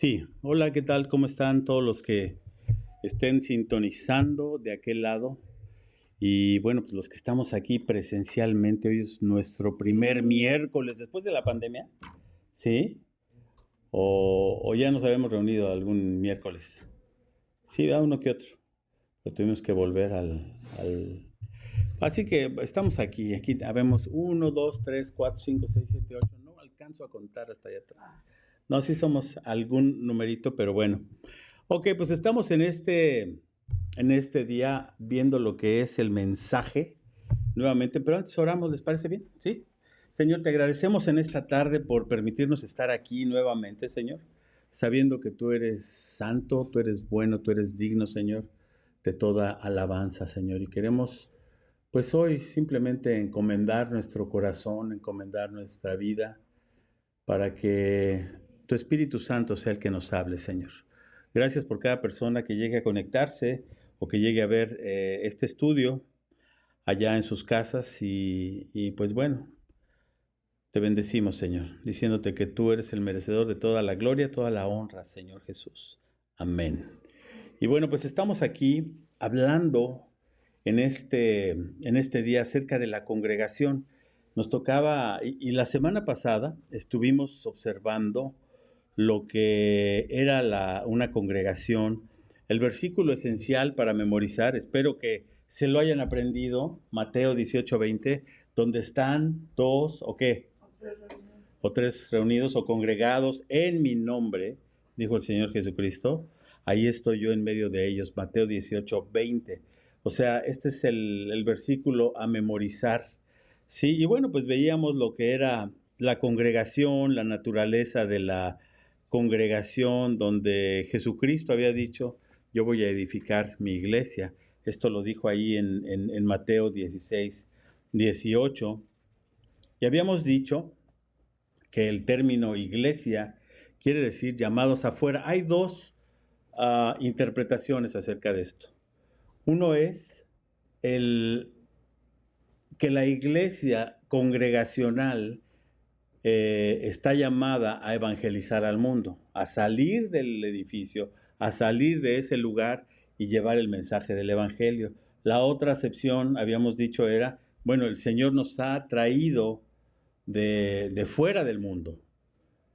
Sí, hola, ¿qué tal? ¿Cómo están todos los que estén sintonizando de aquel lado? Y bueno, pues los que estamos aquí presencialmente, hoy es nuestro primer miércoles después de la pandemia, ¿sí? O ya nos habíamos reunido algún miércoles. Sí, va uno que otro. Pero tuvimos que volver Así que estamos aquí habemos uno, dos, tres, cuatro, cinco, seis, siete, ocho. No alcanzo a contar hasta allá atrás. No, sí somos algún numerito, pero bueno. Ok, pues estamos en este día viendo lo que es el mensaje nuevamente, pero antes oramos, ¿les parece bien? ¿Sí? Señor, te agradecemos en esta tarde por permitirnos estar aquí nuevamente, Señor, sabiendo que tú eres santo, tú eres bueno, tú eres digno, Señor, de toda alabanza, Señor, y queremos pues hoy simplemente encomendar nuestro corazón, encomendar nuestra vida para que tu Espíritu Santo sea el que nos hable, Señor. Gracias por cada persona que llegue a conectarse o que llegue a ver este estudio allá en sus casas y pues bueno, te bendecimos, Señor, diciéndote que tú eres el merecedor de toda la gloria, toda la honra, Señor Jesús. Amén. Y bueno, pues estamos aquí hablando en este día acerca de la congregación. Nos tocaba, y la semana pasada estuvimos observando lo que era una congregación, el versículo esencial para memorizar, espero que se lo hayan aprendido, Mateo 18:20, donde están dos o qué, o tres reunidos o congregados en mi nombre, dijo el Señor Jesucristo, ahí estoy yo en medio de ellos, Mateo 18:20. O sea, este es el versículo a memorizar. Sí, y bueno, pues veíamos lo que era la congregación, la naturaleza de la congregación, donde Jesucristo había dicho, yo voy a edificar mi iglesia. Esto lo dijo ahí en Mateo 16:18. Y habíamos dicho que el término iglesia quiere decir llamados afuera. Hay dos interpretaciones acerca de esto. Uno es el que la iglesia congregacional está llamada a evangelizar al mundo, a salir del edificio, a salir de ese lugar y llevar el mensaje del evangelio. La otra acepción, habíamos dicho, era, bueno, el Señor nos ha traído de fuera del mundo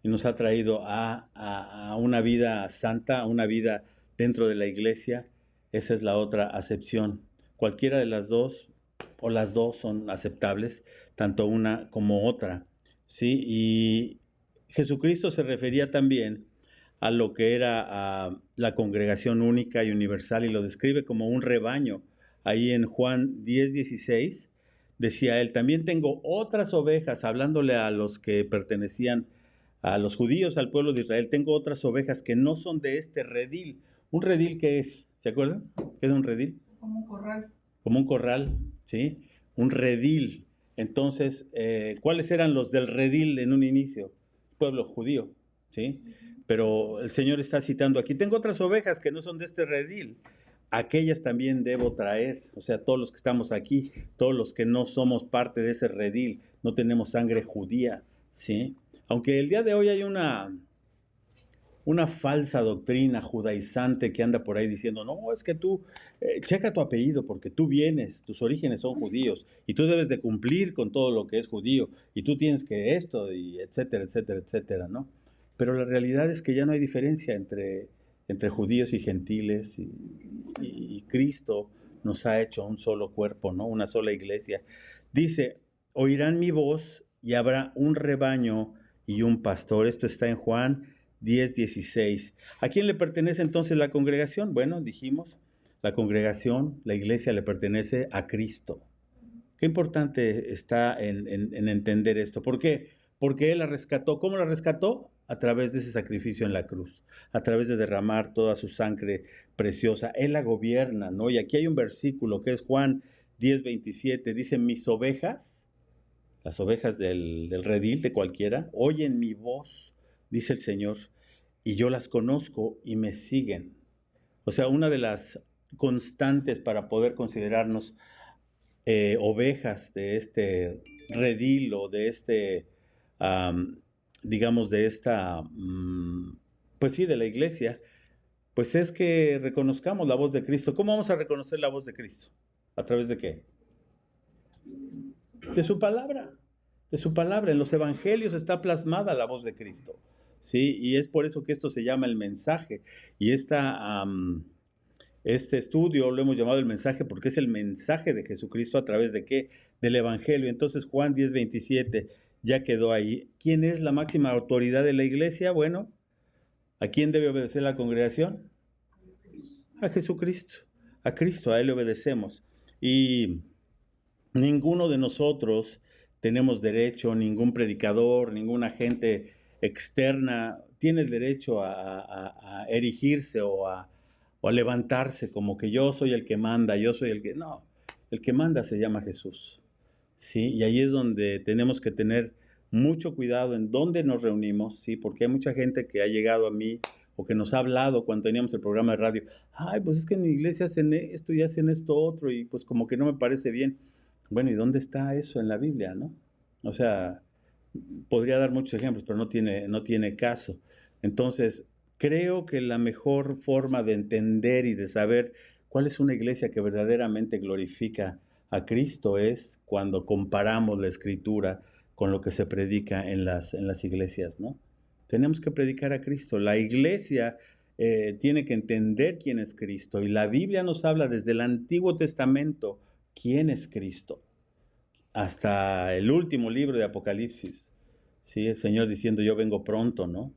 y nos ha traído a una vida santa, a una vida dentro de la iglesia. Esa es la otra acepción. Cualquiera de las dos, o las dos son aceptables, tanto una como otra. ¿Sí? Y Jesucristo se refería también a lo que era la congregación única y universal y lo describe como un rebaño. Ahí en Juan 10:16 decía él, también tengo otras ovejas, hablándole a los que pertenecían a los judíos, al pueblo de Israel, tengo otras ovejas que no son de este redil. ¿Un redil qué es? ¿Se acuerdan? ¿Qué es un redil? Como un corral. Como un corral, ¿sí? Un redil. Entonces, ¿cuáles eran los del redil en un inicio? Pueblo judío, ¿sí? Pero el Señor está citando aquí, tengo otras ovejas que no son de este redil, aquellas también debo traer, o sea, todos los que estamos aquí, todos los que no somos parte de ese redil, no tenemos sangre judía, ¿sí? Aunque el día de hoy hay una falsa doctrina judaizante que anda por ahí diciendo, no, es que tú, checa tu apellido porque tú vienes, tus orígenes son judíos y tú debes de cumplir con todo lo que es judío y tú tienes que esto y etcétera, etcétera, etcétera, ¿no? Pero la realidad es que ya no hay diferencia entre judíos y gentiles y Cristo nos ha hecho un solo cuerpo, ¿no? Una sola iglesia. Dice, oirán mi voz y habrá un rebaño y un pastor. Esto está en Juan 10:16. ¿A quién le pertenece entonces la congregación? Bueno, dijimos, la congregación, la iglesia le pertenece a Cristo. Qué importante está en entender esto. ¿Por qué? Porque Él la rescató. ¿Cómo la rescató? A través de ese sacrificio en la cruz, a través de derramar toda su sangre preciosa. Él la gobierna, ¿no? Y aquí hay un versículo que es Juan 10:27. Dice, mis ovejas, las ovejas del redil, de cualquiera, oyen mi voz, dice el Señor, y yo las conozco y me siguen. O sea, una de las constantes para poder considerarnos ovejas de este redil o de este, um, digamos, de esta, Pues sí, de la iglesia, pues es que reconozcamos la voz de Cristo. ¿Cómo vamos a reconocer la voz de Cristo? ¿A través de qué? De su palabra, de su palabra. En los evangelios está plasmada la voz de Cristo, ¿sí? Y es por eso que esto se llama el mensaje. Y este estudio lo hemos llamado el mensaje porque es el mensaje de Jesucristo a través de qué? Del evangelio. Entonces Juan 10:27 ya quedó ahí. ¿Quién es la máxima autoridad de la iglesia? Bueno, ¿a quién debe obedecer la congregación? A Jesucristo, a Cristo, a Él le obedecemos. Y ninguno de nosotros tenemos derecho, ningún predicador, ninguna gente externa tiene el derecho a erigirse o a levantarse como que yo soy el que manda, yo soy el que... No, el que manda se llama Jesús. ¿Sí? Y ahí es donde tenemos que tener mucho cuidado en dónde nos reunimos, ¿sí? Porque hay mucha gente que ha llegado a mí o que nos ha hablado cuando teníamos el programa de radio. Ay, pues es que en mi iglesia hacen esto y hacen esto otro y pues como que no me parece bien. Bueno, ¿y dónde está eso en la Biblia, no? O sea, podría dar muchos ejemplos, pero no tiene caso. Entonces, creo que la mejor forma de entender y de saber cuál es una iglesia que verdaderamente glorifica a Cristo es cuando comparamos la Escritura con lo que se predica en las iglesias, ¿no? Tenemos que predicar a Cristo. La iglesia tiene que entender quién es Cristo y la Biblia nos habla desde el Antiguo Testamento quién es Cristo hasta el último libro de Apocalipsis, ¿sí? El Señor diciendo, yo vengo pronto, ¿no?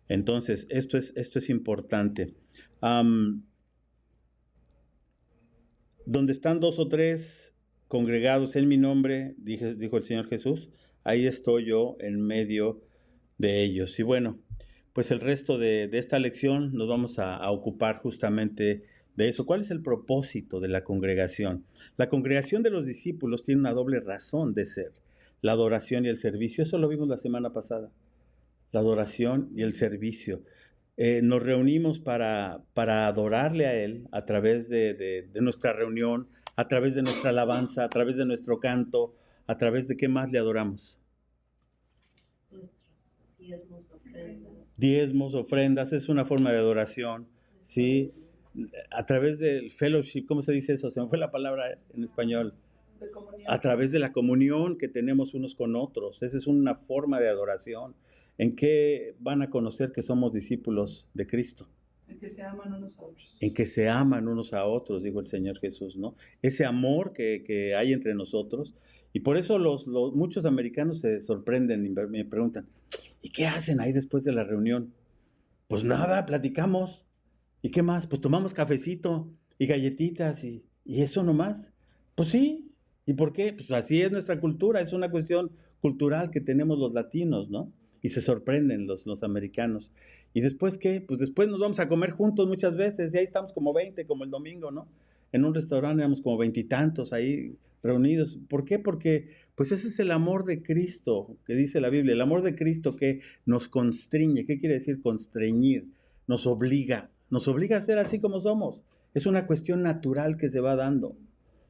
Entonces, esto es importante. Donde están 2 o 3 congregados en mi nombre, dijo el Señor Jesús, ahí estoy yo en medio de ellos. Y bueno, pues el resto de esta lección nos vamos a ocupar justamente de eso. ¿Cuál es el propósito de la congregación? La congregación de los discípulos tiene una doble razón de ser, la adoración y el servicio. Eso lo vimos la semana pasada, la adoración y el servicio. Nos reunimos para adorarle a Él a través de nuestra reunión, a través de nuestra alabanza, a través de nuestro canto, a través de qué más le adoramos. Nuestros diezmos, ofrendas. Diezmos, ofrendas, es una forma de adoración, ¿sí? A través del fellowship, ¿cómo se dice eso? Se me fue la palabra en español. De comunión. A través de la comunión que tenemos unos con otros. Esa es una forma de adoración. ¿En qué van a conocer que somos discípulos de Cristo? En que se aman unos a otros. En que se aman unos a otros, dijo el Señor Jesús, ¿no? Ese amor que hay entre nosotros. Y por eso muchos americanos se sorprenden y me preguntan, ¿y qué hacen ahí después de la reunión? Pues nada, platicamos. ¿Y qué más? Pues tomamos cafecito y galletitas y eso nomás. Pues sí. ¿Y por qué? Pues así es nuestra cultura, es una cuestión cultural que tenemos los latinos, ¿no? Y se sorprenden los americanos. ¿Y después qué? Pues después nos vamos a comer juntos muchas veces y ahí estamos como 20, como el domingo, ¿no? En un restaurante éramos como 20 y tantos ahí reunidos. ¿Por qué? Porque pues ese es el amor de Cristo que dice la Biblia, el amor de Cristo que nos constriñe. ¿Qué quiere decir constreñir? Nos obliga a ser así como somos. Es una cuestión natural que se va dando.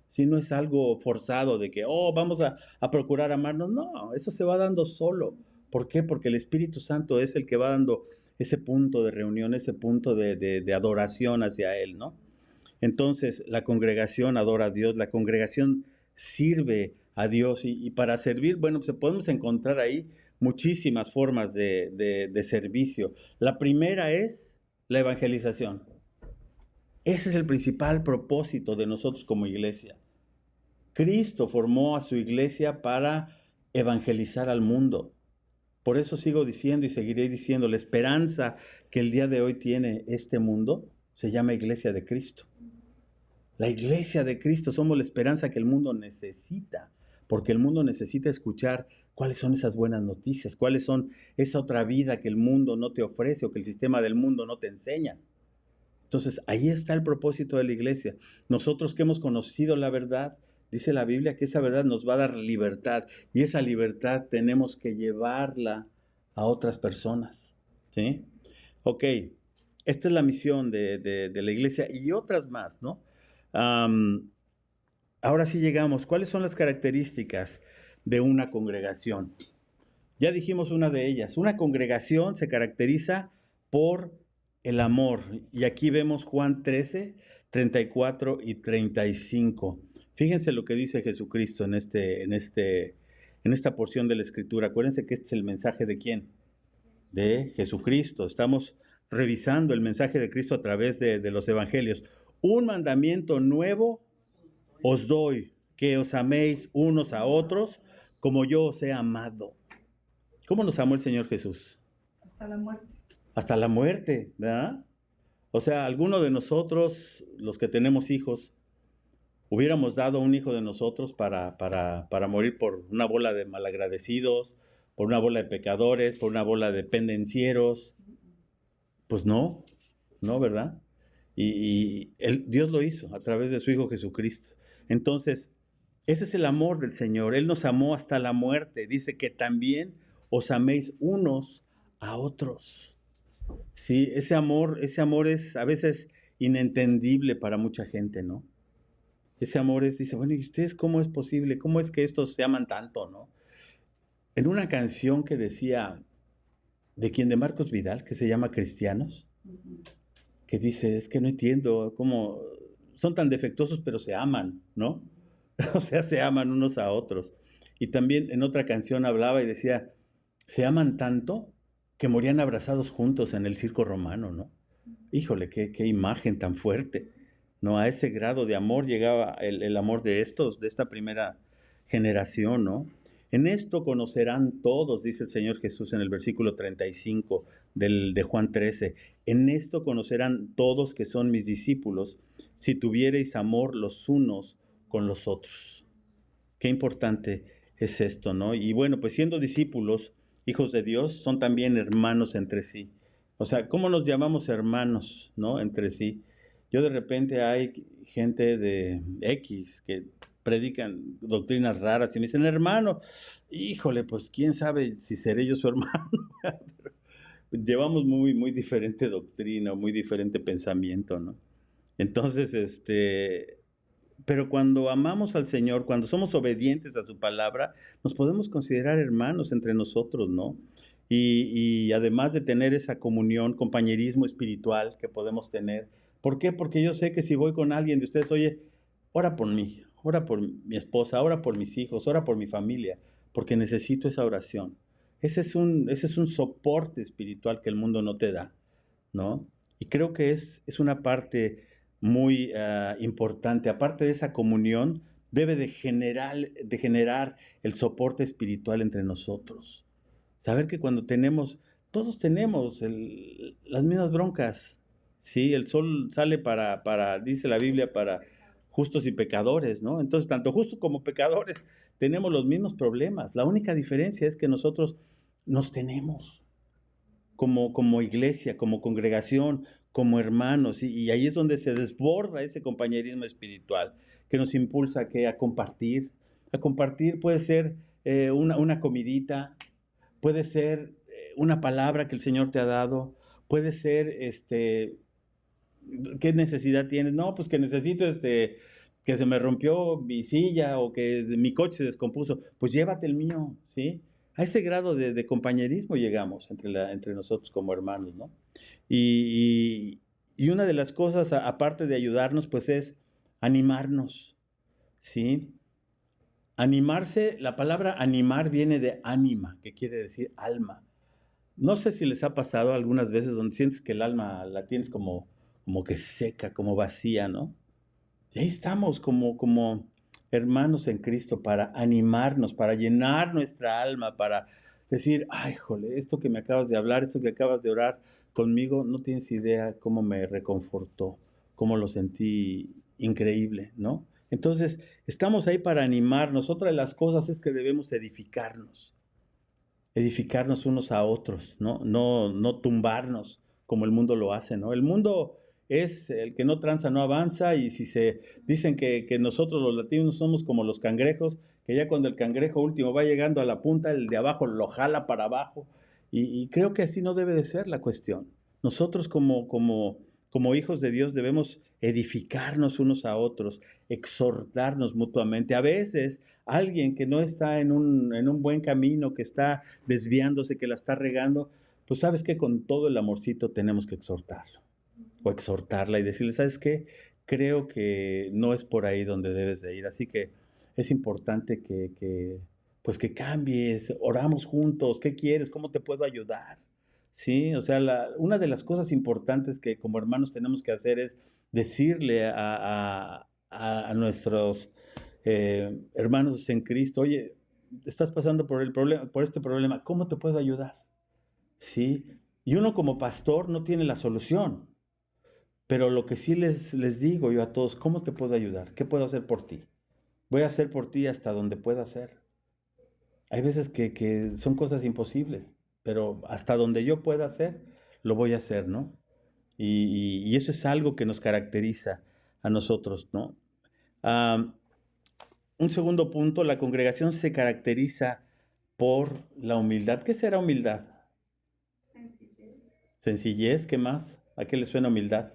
Si no es algo forzado de que, vamos a procurar amarnos. No, eso se va dando solo. ¿Por qué? Porque el Espíritu Santo es el que va dando ese punto de reunión, ese punto de adoración hacia Él, ¿no? Entonces, la congregación adora a Dios, la congregación sirve a Dios y para servir, bueno, pues podemos encontrar ahí muchísimas formas de servicio. La primera es la evangelización. Ese es el principal propósito de nosotros como iglesia. Cristo formó a su iglesia para evangelizar al mundo. Por eso sigo diciendo y seguiré diciendo, la esperanza que el día de hoy tiene este mundo se llama Iglesia de Cristo. La Iglesia de Cristo somos la esperanza que el mundo necesita, porque el mundo necesita escuchar cuáles son esas buenas noticias, cuáles son esa otra vida que el mundo no te ofrece o que el sistema del mundo no te enseña. Entonces, ahí está el propósito de la iglesia. Nosotros que hemos conocido la verdad, dice la Biblia que esa verdad nos va a dar libertad y esa libertad tenemos que llevarla a otras personas, ¿sí? Ok, esta es la misión de la iglesia y otras más, ¿no? Ahora sí llegamos. ¿Cuáles son las características de una congregación? Ya dijimos una de ellas. Una congregación se caracteriza por el amor. Y aquí vemos Juan 13, 34 y 35. Fíjense lo que dice Jesucristo en esta porción de la Escritura. Acuérdense que este es el mensaje de ¿quién? De Jesucristo. Estamos revisando el mensaje de Cristo a través de los evangelios. Un mandamiento nuevo os doy, que os améis unos a otros como yo os he amado. ¿Cómo nos amó el Señor Jesús? Hasta la muerte. Hasta la muerte, ¿verdad? O sea, alguno de nosotros, los que tenemos hijos, hubiéramos dado un hijo de nosotros para morir por una bola de malagradecidos, por una bola de pecadores, por una bola de pendencieros. Pues no, ¿verdad? Dios lo hizo a través de su Hijo Jesucristo. Entonces, ese es el amor del Señor. Él nos amó hasta la muerte. Dice que también os améis unos a otros. Sí, ese amor es a veces inentendible para mucha gente, ¿no? Ese amor dice, bueno, ¿y ustedes cómo es posible? ¿Cómo es que estos se aman tanto, no? En una canción que decía, ¿de quién? De Marcos Vidal, que se llama Cristianos, que dice, es que no entiendo cómo son tan defectuosos, pero se aman, ¿no? O sea, se aman unos a otros. Y también en otra canción hablaba y decía, se aman tanto que morían abrazados juntos en el circo romano, ¿no? Híjole, qué imagen tan fuerte, ¿no? A ese grado de amor llegaba el amor de esta primera generación, ¿no? En esto conocerán todos, dice el Señor Jesús en el versículo 35 de Juan 13, en esto conocerán todos que son mis discípulos, si tuviereis amor los unos con los otros. Qué importante es esto, ¿no? Y bueno, pues siendo discípulos, hijos de Dios, son también hermanos entre sí. O sea, ¿cómo nos llamamos hermanos, no? Entre sí. Yo de repente hay gente de X que predican doctrinas raras y me dicen, hermano, híjole, pues quién sabe si seré yo su hermano. Llevamos muy diferente doctrina, muy diferente pensamiento, ¿no? Entonces, pero cuando amamos al Señor, cuando somos obedientes a su palabra, nos podemos considerar hermanos entre nosotros, ¿no? Y además de tener esa comunión, compañerismo espiritual que podemos tener. ¿Por qué? Porque yo sé que si voy con alguien de ustedes, oye, ora por mí, ora por mi esposa, ora por mis hijos, ora por mi familia, porque necesito esa oración. Ese es un soporte espiritual que el mundo no te da, ¿no? Y creo que es una parte muy importante. Aparte de esa comunión, debe de generar el soporte espiritual entre nosotros. Saber que cuando todos tenemos las mismas broncas. Sí, el sol sale dice la Biblia, para justos y pecadores, ¿no? Entonces, tanto justos como pecadores tenemos los mismos problemas. La única diferencia es que nosotros nos tenemos como iglesia, como congregación, como hermanos, y ahí es donde se desborda ese compañerismo espiritual que nos impulsa a compartir. A compartir puede ser una comidita, puede ser una palabra que el Señor te ha dado, puede ser, ¿qué necesidad tienes? No, pues que necesito, que se me rompió mi silla o que mi coche se descompuso, pues llévate el mío, ¿sí? A ese grado de compañerismo llegamos entre nosotros como hermanos, ¿no? Y una de las cosas, aparte de ayudarnos, pues es animarnos, ¿sí? Animarse, la palabra animar viene de ánima, que quiere decir alma. No sé si les ha pasado algunas veces donde sientes que el alma la tienes como que seca, como vacía, ¿no? Y ahí estamos como hermanos en Cristo para animarnos, para llenar nuestra alma, para decir, ay, jole, esto que me acabas de hablar, esto que acabas de orar conmigo, no tienes idea cómo me reconfortó, cómo lo sentí increíble, ¿no? Entonces, estamos ahí para animarnos. Otra de las cosas es que debemos edificarnos unos a otros, ¿no? No tumbarnos como el mundo lo hace, ¿no? El mundo es el que no tranza, no avanza, y si se dicen que nosotros los latinos somos como los cangrejos, que ya cuando el cangrejo último va llegando a la punta, el de abajo lo jala para abajo, y creo que así no debe de ser la cuestión. Nosotros como hijos de Dios debemos edificarnos unos a otros, exhortarnos mutuamente. A veces alguien que no está en un buen camino, que está desviándose, que la está regando, pues sabes que con todo el amorcito tenemos que exhortarlo o exhortarla y decirle, ¿sabes qué? Creo que no es por ahí donde debes de ir, así que es importante pues que cambies, oramos juntos, ¿qué quieres? ¿Cómo te puedo ayudar? Sí, o sea, una de las cosas importantes que como hermanos tenemos que hacer es decirle a nuestros hermanos en Cristo, oye, estás pasando por el problema, por este problema, ¿cómo te puedo ayudar? Sí, y uno como pastor no tiene la solución, pero lo que sí les digo yo a todos, ¿cómo te puedo ayudar? ¿Qué puedo hacer por ti? Voy a hacer por ti hasta donde pueda hacer. Hay veces que son cosas imposibles, pero hasta donde yo pueda hacer, lo voy a hacer, ¿no? Y eso es algo que nos caracteriza a nosotros, ¿no? Ah, un segundo punto, la congregación se caracteriza por la humildad. ¿Qué será humildad? Sencillez. Sencillez, ¿qué más? ¿A qué le suena humildad?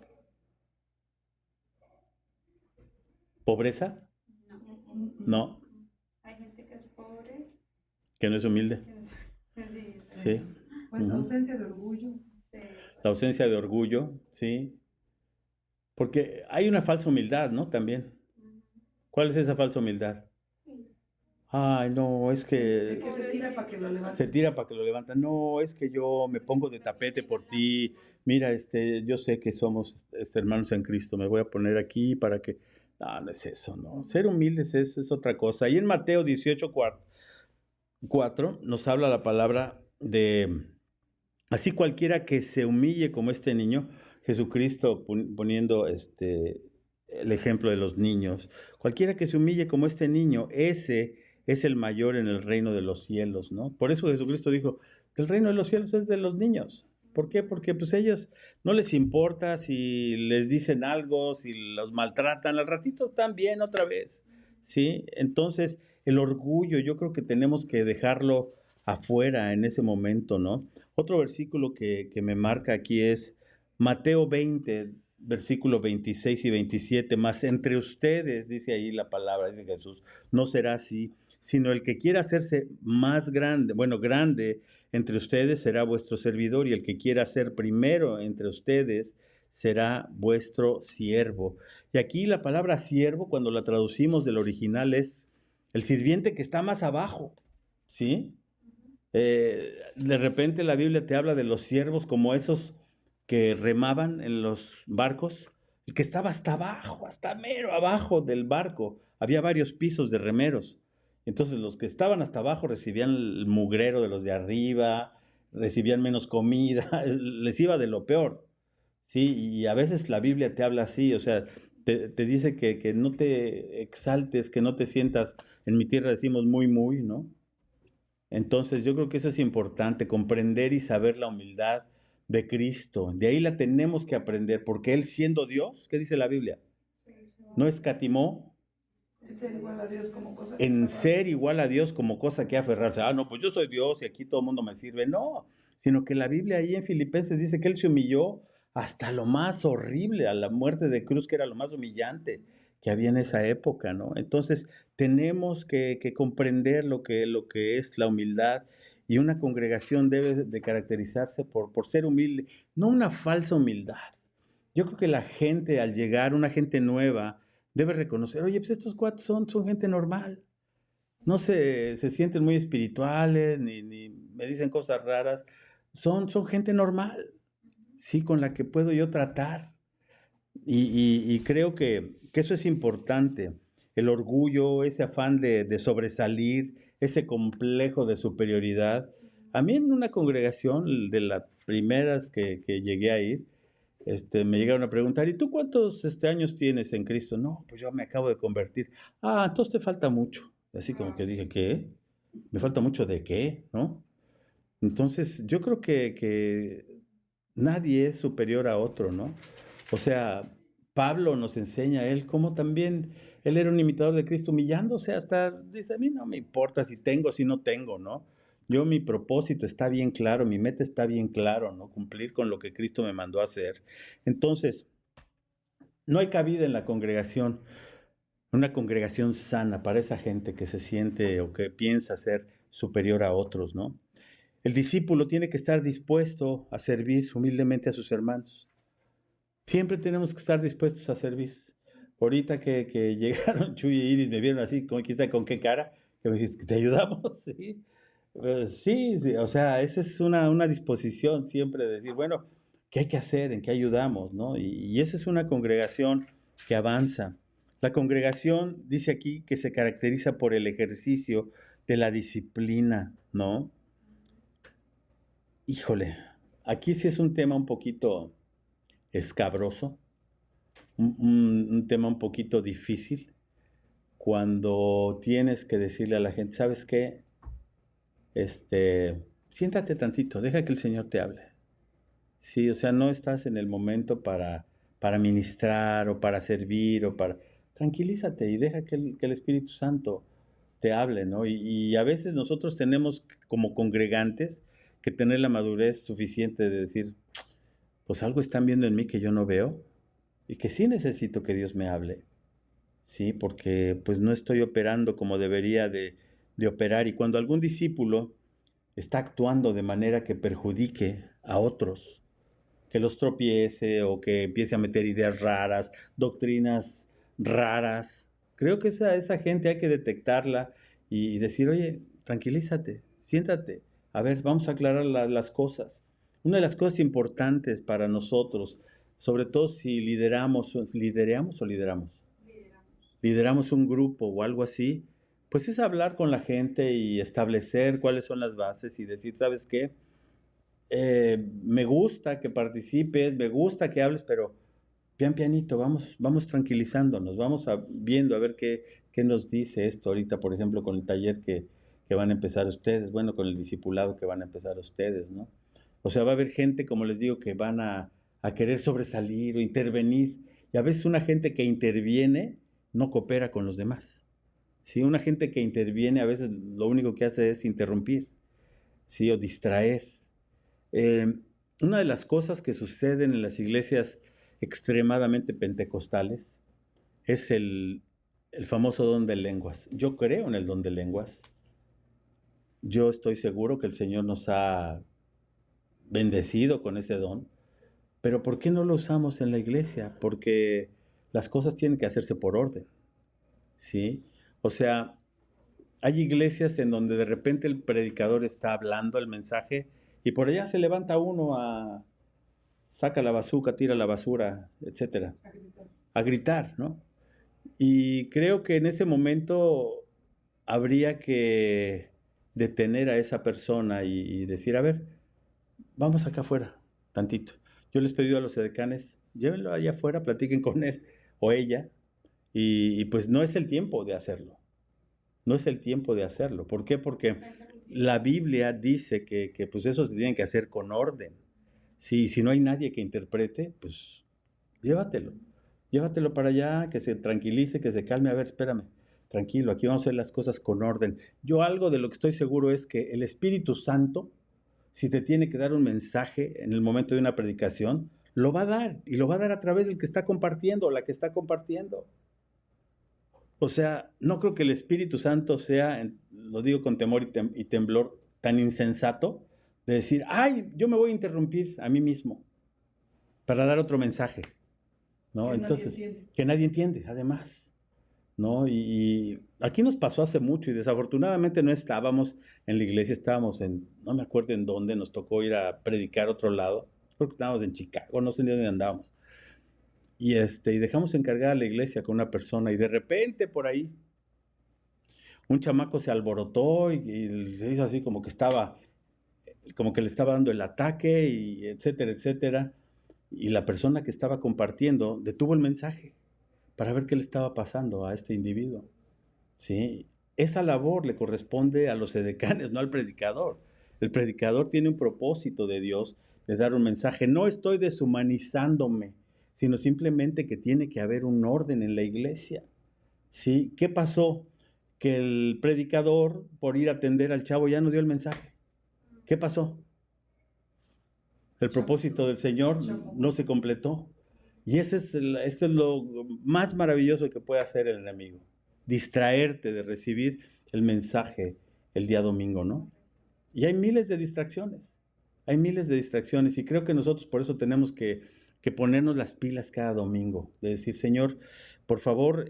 ¿Pobreza? No, Hay gente que es pobre, que no es humilde. que no es sencilla. Sí. Pues Ujú. ausencia de orgullo. Sí. La ausencia de orgullo, sí. Porque hay una falsa humildad, ¿no? También. ¿Cuál es esa falsa humildad? Ay, no, es El que que se tira para que lo se levanten. tira para que lo levantan. No, es que yo me pongo de tapete por ti. Mira, yo sé que somos hermanos en Cristo. Me voy a poner aquí para que... No, no es eso, no. Ser humildes es otra cosa. Y en Mateo 18:4 nos habla la palabra de... Así cualquiera que se humille como este niño, Jesucristo poniendo el ejemplo de los niños, cualquiera que se humille como este niño, ese es el mayor en el reino de los cielos, ¿no? Por eso Jesucristo dijo que el reino de los cielos es de los niños. ¿Por qué? Porque pues ellos no les importa si les dicen algo, si los maltratan, al ratito están bien otra vez, ¿sí? Entonces, el orgullo yo creo que tenemos que dejarlo afuera en ese momento, ¿no? Otro versículo que me marca aquí es Mateo 20, versículo 26 y 27, más entre ustedes, dice ahí la palabra, dice Jesús, no será así, sino el que quiera hacerse más grande, bueno, grande entre ustedes será vuestro servidor y el que quiera ser primero entre ustedes será vuestro siervo. Y aquí la palabra siervo, cuando la traducimos del original, es el sirviente que está más abajo, ¿sí? De repente la Biblia te habla de los siervos como esos que remaban en los barcos, el que estaba hasta abajo, hasta mero abajo del barco. Había varios pisos de remeros. Entonces los que estaban hasta abajo recibían el mugrero de los de arriba, recibían menos comida, les iba de lo peor. Sí, y a veces la Biblia te habla así, o sea, te dice que no te exaltes, que no te sientas, en mi tierra decimos muy, ¿no? Entonces yo creo que eso es importante, comprender y saber la humildad de Cristo. De ahí la tenemos que aprender, porque Él siendo Dios, ¿qué dice la Biblia? No escatimó El ser igual a Dios como cosa que en aferrarse. ser igual a Dios como cosa que aferrarse. Ah, no, pues yo soy Dios y aquí todo el mundo me sirve. No, sino que la Biblia ahí en Filipenses dice que Él se humilló hasta lo más horrible, a la muerte de cruz, que era lo más humillante que había en esa época, ¿no? Entonces tenemos que comprender lo que es la humildad y una congregación debe de caracterizarse por ser humilde, no una falsa humildad. Yo creo que la gente al llegar, una gente nueva, debe reconocer, oye, pues estos cuates son gente normal. No se sienten muy espirituales, ni me dicen cosas raras. Son gente normal, sí, con la que puedo yo tratar. Y creo que eso es importante. El orgullo, ese afán de sobresalir, ese complejo de superioridad. A mí en una congregación de las primeras que llegué a ir, me llegaron a preguntar, ¿y tú cuántos años tienes en Cristo? No, pues yo me acabo de convertir. Ah, entonces te falta mucho. Así como que dije, ¿qué? ¿Me falta mucho de qué? ¿No? Entonces, yo creo que nadie es superior a otro, ¿no? O sea, Pablo nos enseña a él cómo también él era un imitador de Cristo, humillándose hasta, dice, a mí no me importa si tengo, si no tengo, ¿no? Yo mi propósito está bien claro, mi meta está bien claro, ¿no? Cumplir con lo que Cristo me mandó a hacer. Entonces, no hay cabida en la congregación, una congregación sana para esa gente que se siente o que piensa ser superior a otros, ¿no? El discípulo tiene que estar dispuesto a servir humildemente a sus hermanos. Siempre tenemos que estar dispuestos a servir. Ahorita que llegaron Chuy y Iris, me vieron así, con qué cara, que me dijiste, ¿te ayudamos? Sí. Sí, sí, o sea, esa es una disposición siempre de decir, bueno, ¿qué hay que hacer? ¿En qué ayudamos? ¿No? Y esa es una congregación que avanza. La congregación dice aquí que se caracteriza por el ejercicio de la disciplina, ¿no? Híjole, aquí sí es un tema un poquito escabroso, un tema un poquito difícil, cuando tienes que decirle a la gente, ¿sabes qué? Siéntate tantito, deja que el Señor te hable. Sí, o sea, no estás en el momento para ministrar o para servir o para... Tranquilízate y deja que el Espíritu Santo te hable, ¿no? Y a veces nosotros tenemos como congregantes que tener la madurez suficiente de decir, pues algo están viendo en mí que yo no veo y que sí necesito que Dios me hable, ¿sí? Porque pues no estoy operando como debería de operar. Y cuando algún discípulo está actuando de manera que perjudique a otros, que los tropiece o que empiece a meter ideas raras, doctrinas raras, creo que esa gente hay que detectarla y decir, oye, tranquilízate, siéntate, a ver, vamos a aclarar las cosas. Una de las cosas importantes para nosotros, sobre todo si lideramos un grupo o algo así, pues es hablar con la gente y establecer cuáles son las bases y decir, ¿sabes qué? Me gusta que participes, me gusta que hables, pero pianito, vamos tranquilizándonos, viendo a ver qué nos dice esto ahorita, por ejemplo, con el taller que van a empezar ustedes, bueno, con el discipulado que van a empezar ustedes, ¿no? O sea, va a haber gente, como les digo, que van a querer sobresalir o intervenir, y a veces una gente que interviene no coopera con los demás. ¿Sí? Una gente que interviene a veces lo único que hace es interrumpir, ¿sí? O distraer. Eh, una de las cosas que suceden en las iglesias extremadamente pentecostales es el famoso don de lenguas. Yo creo en el don de lenguas. Yo estoy seguro que el Señor nos ha bendecido con ese don. Pero ¿por qué no lo usamos en la iglesia? Porque las cosas tienen que hacerse por orden, ¿sí? O sea, hay iglesias en donde de repente el predicador está hablando el mensaje y por allá se levanta uno saca la bazuca, tira la basura, etcétera, a gritar, ¿no? Y creo que en ese momento habría que detener a esa persona y decir, a ver, vamos acá afuera, tantito. Yo les pedí a los edecanes, llévenlo allá afuera, platiquen con él o ella, y pues no es el tiempo de hacerlo. No es el tiempo de hacerlo. ¿Por qué? Porque la Biblia dice que pues eso se tiene que hacer con orden. Si no hay nadie que interprete, pues llévatelo. Llévatelo para allá, que se tranquilice, que se calme. A ver, espérame, tranquilo, aquí vamos a hacer las cosas con orden. Yo algo de lo que estoy seguro es que el Espíritu Santo, si te tiene que dar un mensaje en el momento de una predicación, lo va a dar, y lo va a dar a través del que está compartiendo o la que está compartiendo. O sea, no creo que el Espíritu Santo sea, lo digo con temor y temblor, tan insensato de decir, ay, yo me voy a interrumpir a mí mismo para dar otro mensaje, ¿no? Entonces, que nadie entiende, además, ¿no? Y aquí nos pasó hace mucho y desafortunadamente no estábamos en la iglesia, estábamos no me acuerdo en dónde, nos tocó ir a predicar a otro lado, creo que estábamos en Chicago, no sé ni dónde andábamos. Y dejamos encargada la iglesia con una persona y de repente por ahí un chamaco se alborotó y le hizo así como que le estaba dando el ataque y etcétera, etcétera. Y la persona que estaba compartiendo detuvo el mensaje para ver qué le estaba pasando a este individuo. ¿Sí? Esa labor le corresponde a los edecanes, no al predicador. El predicador tiene un propósito de Dios de dar un mensaje. No estoy deshumanizándome, sino simplemente que tiene que haber un orden en la iglesia. ¿Sí? ¿Qué pasó? Que el predicador, por ir a atender al chavo, ya no dio el mensaje. ¿Qué pasó? El propósito del Señor no se completó. Y ese es lo más maravilloso que puede hacer el enemigo. Distraerte de recibir el mensaje el día domingo, ¿no? Y hay miles de distracciones. Hay miles de distracciones. Y creo que nosotros por eso tenemos que ponernos las pilas cada domingo. De decir, Señor, por favor,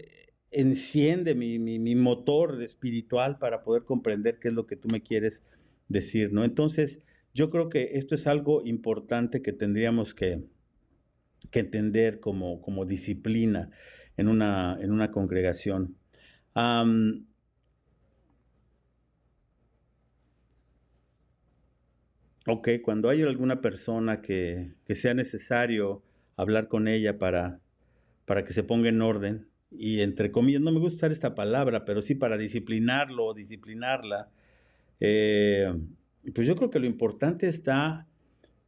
enciende mi motor espiritual para poder comprender qué es lo que tú me quieres decir, ¿no? Entonces, yo creo que esto es algo importante que tendríamos que entender como disciplina en una congregación. Am, ok, cuando hay alguna persona que sea necesario hablar con ella para que se ponga en orden, y entre comillas, no me gusta usar esta palabra, pero sí para disciplinarlo o disciplinarla, eh, pues yo creo que lo importante está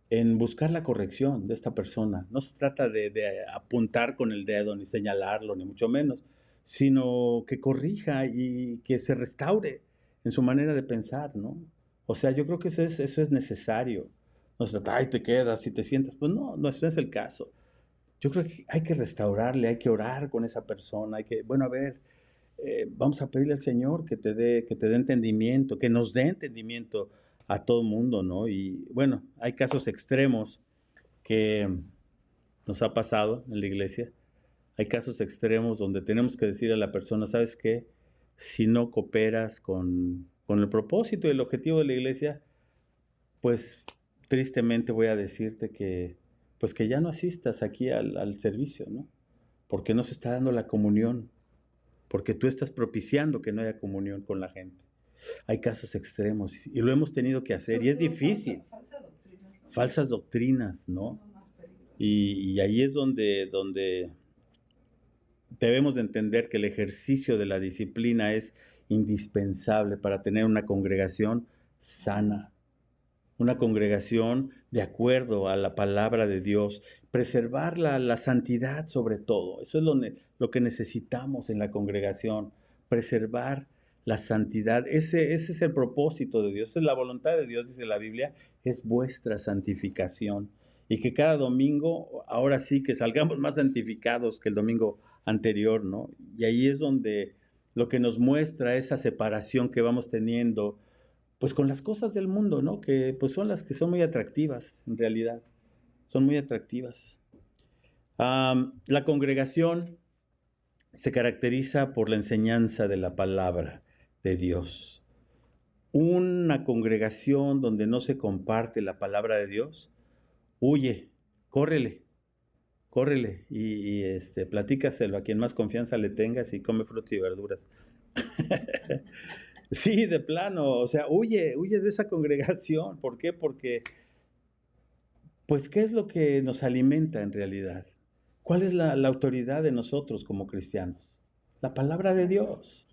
en buscar la corrección de esta persona. No se trata de apuntar con el dedo, ni señalarlo, ni mucho menos, sino que corrija y que se restaure en su manera de pensar, ¿no? O sea, yo creo que eso es necesario. No se trata, ay, te quedas y te sientas. Pues no, no, eso no es el caso. Yo creo que hay que restaurarle, hay que orar con esa persona, hay que, bueno, a ver, vamos a pedirle al Señor que te dé entendimiento, que nos dé entendimiento a todo mundo, ¿no? Y bueno, hay casos extremos que nos ha pasado en la iglesia. Hay casos extremos donde tenemos que decir a la persona, ¿sabes qué? Si no cooperas con el propósito y el objetivo de la iglesia, pues tristemente voy a decirte que, pues que ya no asistas aquí al servicio, ¿no? Porque no se está dando la comunión, porque tú estás propiciando que no haya comunión con la gente. Hay casos extremos y lo hemos tenido que hacer y es difícil. Falsas doctrinas, ¿no? Y ahí es donde debemos de entender que el ejercicio de la disciplina es indispensable para tener una congregación sana, una congregación de acuerdo a la palabra de Dios, preservar la santidad sobre todo. Eso es lo que necesitamos en la congregación, preservar la santidad. Ese es el propósito de Dios, esa es la voluntad de Dios, dice la Biblia, es vuestra santificación. Y que cada domingo, ahora sí, que salgamos más santificados que el domingo anterior, ¿no? Y ahí es donde lo que nos muestra esa separación que vamos teniendo pues con las cosas del mundo, ¿no? Que pues son las que son muy atractivas, en realidad, son muy atractivas. La congregación se caracteriza por la enseñanza de la palabra de Dios. Una congregación donde no se comparte la palabra de Dios, huye, córrele, córrele platícaselo a quien más confianza le tengas y come frutas y verduras. Sí, de plano, o sea, huye de esa congregación. ¿Por qué? Porque, pues, ¿qué es lo que nos alimenta en realidad? ¿Cuál es la autoridad de nosotros como cristianos? La palabra de Dios.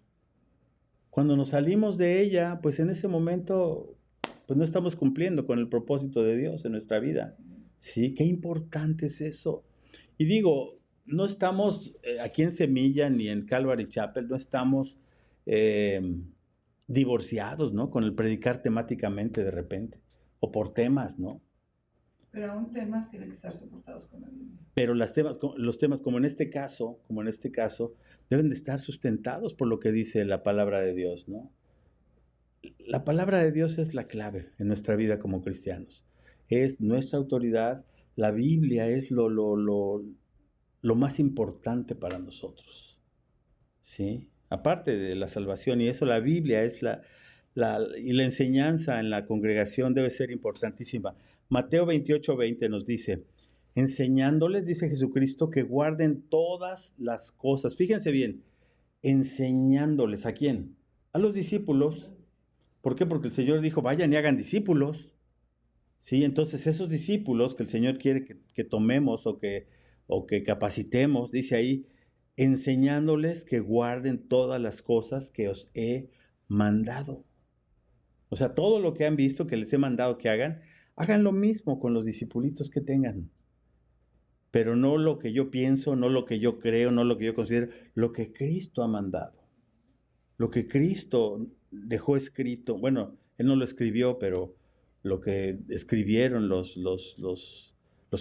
Cuando nos salimos de ella, pues en ese momento, pues no estamos cumpliendo con el propósito de Dios en nuestra vida. Sí, qué importante es eso. Y digo, no estamos aquí en Semilla ni en Calvary Chapel, no estamos eh, divorciados, ¿no? Con el predicar temáticamente de repente, o por temas, ¿no? Pero aún temas tienen que estar soportados con la Biblia. Pero los temas, como en este caso, deben de estar sustentados por lo que dice la palabra de Dios, ¿no? La palabra de Dios es la clave en nuestra vida como cristianos. Es nuestra autoridad. La Biblia es lo más importante para nosotros, ¿sí? Aparte de la salvación y eso, la Biblia es y la enseñanza en la congregación debe ser importantísima. Mateo 28:20 nos dice, enseñándoles, dice Jesucristo, que guarden todas las cosas. Fíjense bien, enseñándoles, ¿a quién? A los discípulos. ¿Por qué? Porque el Señor dijo, vayan y hagan discípulos. Sí, entonces esos discípulos que el Señor quiere que tomemos o que capacitemos, dice ahí, enseñándoles que guarden todas las cosas que os he mandado. O sea, todo lo que han visto que les he mandado que hagan lo mismo con los discipulitos que tengan. Pero no lo que yo pienso, no lo que yo creo, no lo que yo considero, lo que Cristo ha mandado. Lo que Cristo dejó escrito, bueno, Él no lo escribió, pero lo que escribieron los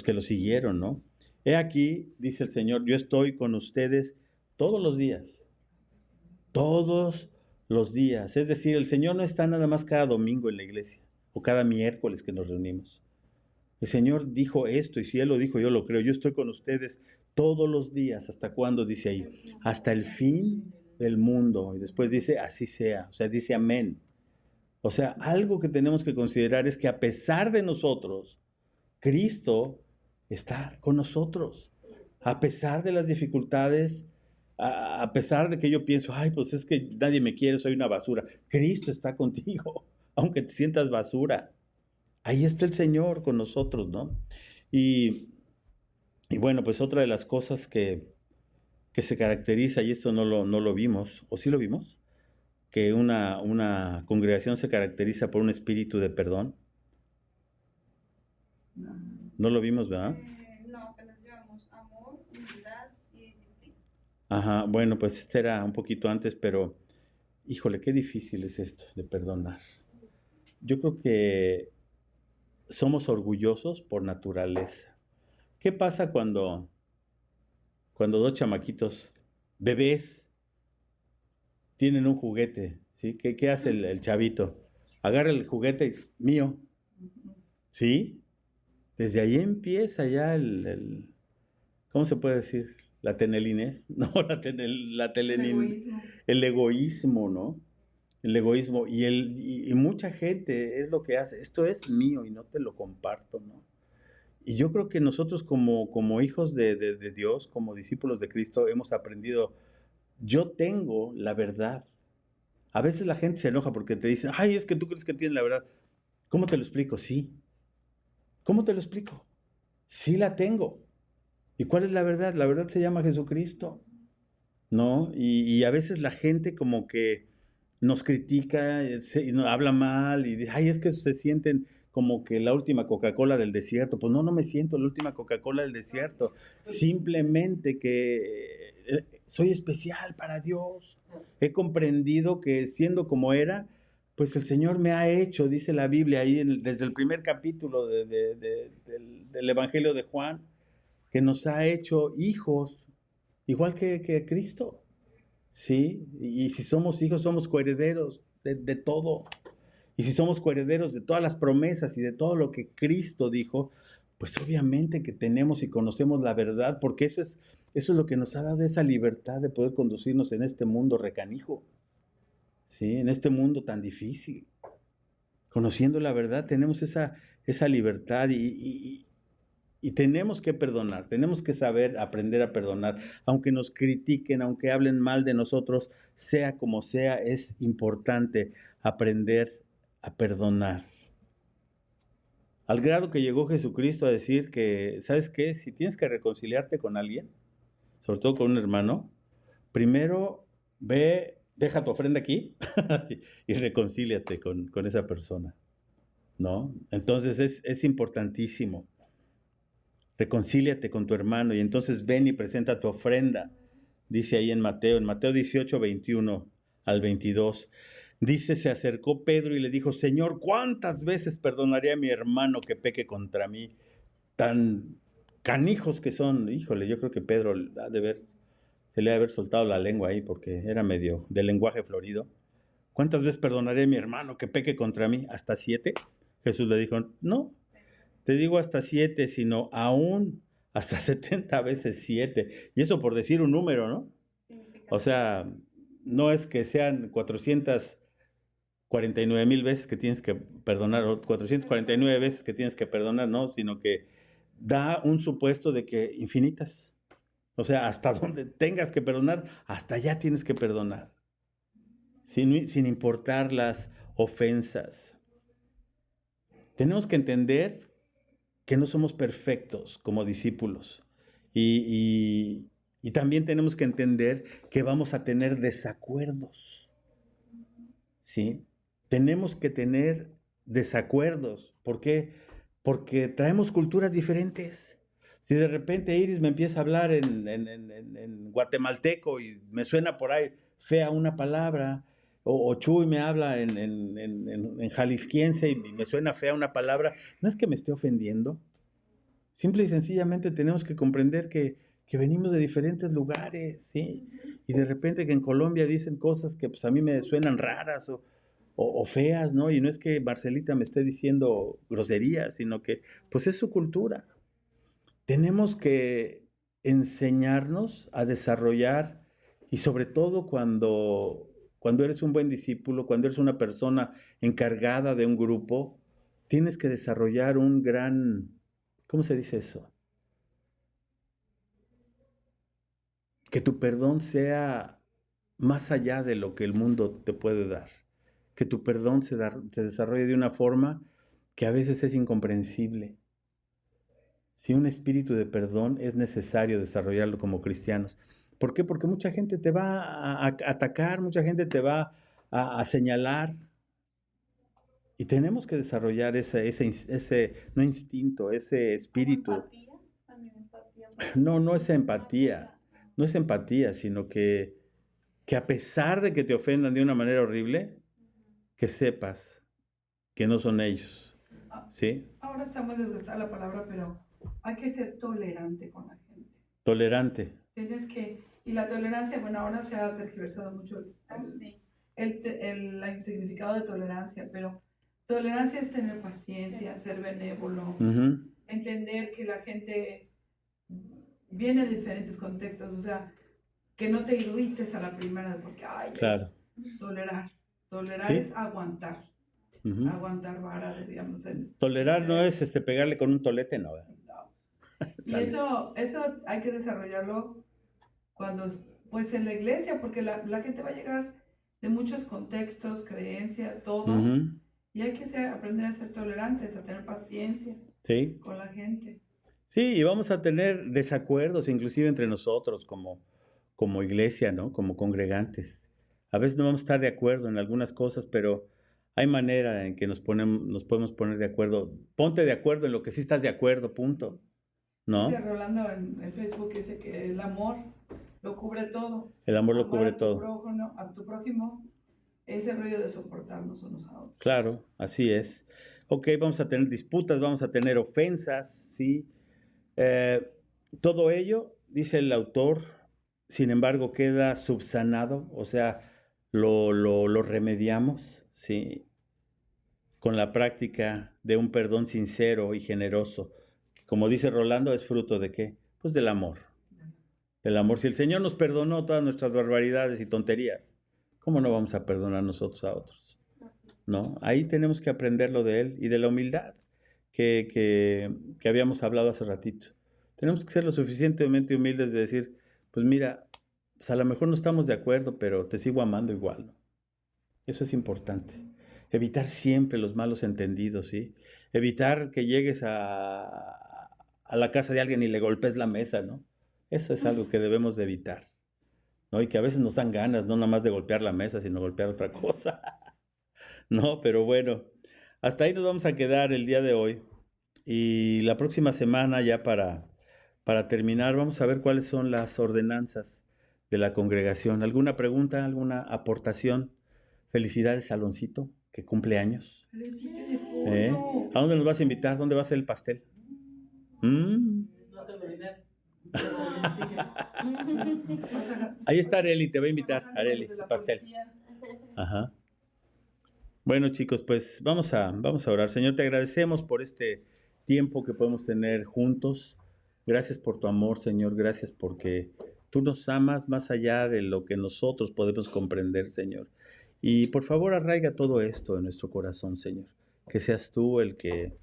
que lo siguieron, ¿no? He aquí, dice el Señor, yo estoy con ustedes todos los días. Todos los días. Es decir, el Señor no está nada más cada domingo en la iglesia. o cada miércoles que nos reunimos. El Señor dijo esto, y si Él lo dijo, yo lo creo. Yo estoy con ustedes todos los días. ¿Hasta cuándo? Dice ahí. Hasta el fin del mundo. Y después dice, así sea. O sea, dice amén. O sea, algo que tenemos que considerar es que a pesar de nosotros, Cristo está con nosotros. A pesar de las dificultades, a pesar de que yo pienso, ay, pues es que nadie me quiere, soy una basura. Cristo está contigo, aunque te sientas basura. Ahí está el Señor con nosotros, ¿no? Y, y bueno, pues otra de las cosas que se caracteriza, y esto no lo vimos, ¿o sí lo vimos? Que una congregación se caracteriza por un espíritu de perdón. No. No lo vimos, ¿verdad? No, apenas llevamos amor, humildad y disciplina. Ajá, bueno, pues este era un poquito antes, pero híjole, qué difícil es esto de perdonar. Yo creo que somos orgullosos por naturaleza. ¿Qué pasa cuando dos chamaquitos, bebés, tienen un juguete? ¿Sí? ¿Qué hace el chavito? Agarra el juguete y mío. ¿Sí? Desde ahí empieza ya ¿cómo se puede decir? ¿La tenelinez? No, la telenin, el egoísmo, ¿no? El egoísmo. Y mucha gente es lo que hace. Esto es mío y no te lo comparto, ¿no? Y yo creo que nosotros como hijos de Dios, como discípulos de Cristo, hemos aprendido, yo tengo la verdad. A veces la gente se enoja porque te dicen, ay, es que tú crees que tienes la verdad. ¿Cómo te lo explico? Sí. ¿Cómo te lo explico? Sí la tengo. ¿Y cuál es la verdad? La verdad se llama Jesucristo, ¿no? Y a veces la gente como que nos critica, y nos habla mal y dice, ay, es que se sienten como que la última Coca-Cola del desierto. Pues no me siento la última Coca-Cola del desierto. Simplemente que soy especial para Dios. He comprendido que siendo como era, pues el Señor me ha hecho, dice la Biblia ahí desde el primer capítulo del Evangelio de Juan, que nos ha hecho hijos, igual que Cristo. ¿Sí? Y si somos hijos, somos coherederos de todo. Y si somos coherederos de todas las promesas y de todo lo que Cristo dijo, pues obviamente que tenemos y conocemos la verdad, porque eso es lo que nos ha dado esa libertad de poder conducirnos en este mundo recanijo, ¿sí? En este mundo tan difícil. Conociendo la verdad, tenemos esa libertad y tenemos que perdonar, tenemos que saber aprender a perdonar, aunque nos critiquen, aunque hablen mal de nosotros, sea como sea, es importante aprender a perdonar. Al grado que llegó Jesucristo a decir que, ¿sabes qué? Si tienes que reconciliarte con alguien, sobre todo con un hermano, primero ve, deja tu ofrenda aquí y reconcíliate con esa persona, ¿no? Entonces es importantísimo. Reconcíliate con tu hermano y entonces ven y presenta tu ofrenda. Dice ahí en Mateo 18, 21 al 22. Dice, se acercó Pedro y le dijo, Señor, ¿cuántas veces perdonaré a mi hermano que peque contra mí? Tan canijos que son. Híjole, yo creo que Pedro se le ha de haber soltado la lengua ahí porque era medio de lenguaje florido. ¿Cuántas veces perdonaré a mi hermano que peque contra mí? ¿Hasta 7? Jesús le dijo, no, te digo hasta 7, sino aún hasta 70 veces 7. Y eso por decir un número, ¿no? O sea, no es que sean 449,000 veces que tienes que perdonar, o 449 veces que tienes que perdonar, ¿no? Sino que da un supuesto de que infinitas. O sea, hasta donde tengas que perdonar, hasta allá tienes que perdonar. Sin importar las ofensas. Tenemos que entender que no somos perfectos como discípulos. Y también tenemos que entender que vamos a tener desacuerdos. ¿Sí? Tenemos que tener desacuerdos. ¿Por qué? Porque traemos culturas diferentes. Si de repente Iris me empieza a hablar en guatemalteco y me suena por ahí fea una palabra, o Chuy me habla en jalisquiense y me suena fea una palabra, no es que me esté ofendiendo. Simple y sencillamente tenemos que comprender que venimos de diferentes lugares, ¿sí? Y de repente que en Colombia dicen cosas que pues a mí me suenan raras, o feas, ¿no? Y no es que Marcelita me esté diciendo groserías, sino que pues es su cultura. Tenemos que enseñarnos a desarrollar, y sobre todo cuando eres un buen discípulo, cuando eres una persona encargada de un grupo, tienes que desarrollar un gran, ¿cómo se dice eso? Que tu perdón sea más allá de lo que el mundo te puede dar. Que tu perdón se desarrolle de una forma que a veces es incomprensible. Si un espíritu de perdón es necesario desarrollarlo como cristianos. ¿Por qué? Porque mucha gente te va a atacar, mucha gente te va a señalar. Y tenemos que desarrollar no instinto, ese espíritu. Empatía, también empatía. No es empatía, no es empatía, sino que a pesar de que te ofendan de una manera horrible, que sepas que no son ellos, ¿sí? Ahora está muy desgastada la palabra, pero hay que ser tolerante con la gente. Tolerante. Tienes que, y la tolerancia, bueno, ahora se ha tergiversado mucho Sí. el significado de tolerancia, pero tolerancia es tener paciencia, ser benévolo, Ujú. entender que la gente viene de diferentes contextos, o sea, que no te irrites a la primera, porque, ay, Claro. tolerar Sí. es aguantar, Ujú. aguantar vara, digamos. Tolerar no es pegarle con un tolete, no. No. Y Sale. eso hay que desarrollarlo cuando, pues en la iglesia, porque la gente va a llegar de muchos contextos, creencias, todo, Ujú. y hay que aprender a ser tolerantes, a tener paciencia Sí. con la gente. Sí, y vamos a tener desacuerdos, inclusive entre nosotros, como iglesia, ¿no? Como congregantes. A veces no vamos a estar de acuerdo en algunas cosas, pero hay manera en que nos podemos poner de acuerdo. Ponte de acuerdo en lo que sí estás de acuerdo, punto. ¿No? Dice Rolando en el Facebook, dice que el amor lo cubre todo. El amor lo Amar cubre a tu todo. a tu prójimo es el rollo de soportarnos unos a otros. Claro, así es. Ok, vamos a tener disputas, vamos a tener ofensas, ¿sí? Todo ello, dice el autor, sin embargo, queda subsanado, o sea, lo remediamos, ¿sí? Con la práctica de un perdón sincero y generoso, que como dice Rolando, es fruto de ¿qué? Pues del amor. Del amor. Si el Señor nos perdonó todas nuestras barbaridades y tonterías, ¿cómo no vamos a perdonar nosotros a otros? ¿No? Ahí tenemos que aprenderlo de Él y de la humildad que habíamos hablado hace ratito. Tenemos que ser lo suficientemente humildes de decir, pues mira, pues a lo mejor no estamos de acuerdo, pero te sigo amando igual, ¿no? Eso es importante. Evitar siempre los malos entendidos, ¿sí? Evitar que llegues a la casa de alguien y le golpes la mesa, ¿no? Eso es algo que debemos de evitar, ¿no? Y que a veces nos dan ganas, no nada más de golpear la mesa, sino golpear otra cosa. No, pero bueno, hasta ahí nos vamos a quedar el día de hoy. Y la próxima semana, ya para terminar, vamos a ver cuáles son las ordenanzas de la congregación. ¿Alguna pregunta, alguna aportación? Felicidades, Aloncito, que cumple años. ¿Eh? ¿A dónde nos vas a invitar? ¿Dónde va a ser el pastel? ¿Mm? No tengo dinero. Ahí está Areli, te va a invitar, Areli, el pastel. Ajá. Bueno, chicos, pues vamos a orar. Señor, te agradecemos por este tiempo que podemos tener juntos. Gracias por tu amor, Señor. Gracias porque tú nos amas más allá de lo que nosotros podemos comprender, Señor. Y por favor, arraiga todo esto en nuestro corazón, Señor. Que seas tú el que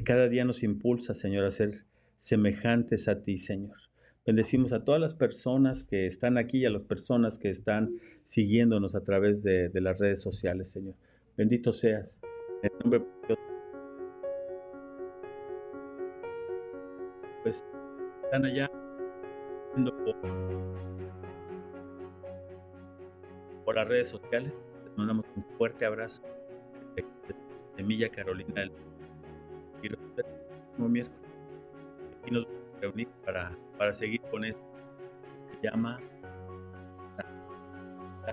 cada día nos impulsa, Señor, a ser semejantes a ti, Señor. Bendecimos a todas las personas que están aquí y a las personas que están siguiéndonos a través de las redes sociales, Señor. Bendito seas. En el nombre de Dios, pues están allá viendo por las redes sociales. Les mandamos un fuerte abrazo de Semilla Carolina del y los vemos el próximo miércoles. Aquí nos vamos a reunir para seguir con esto que se llama la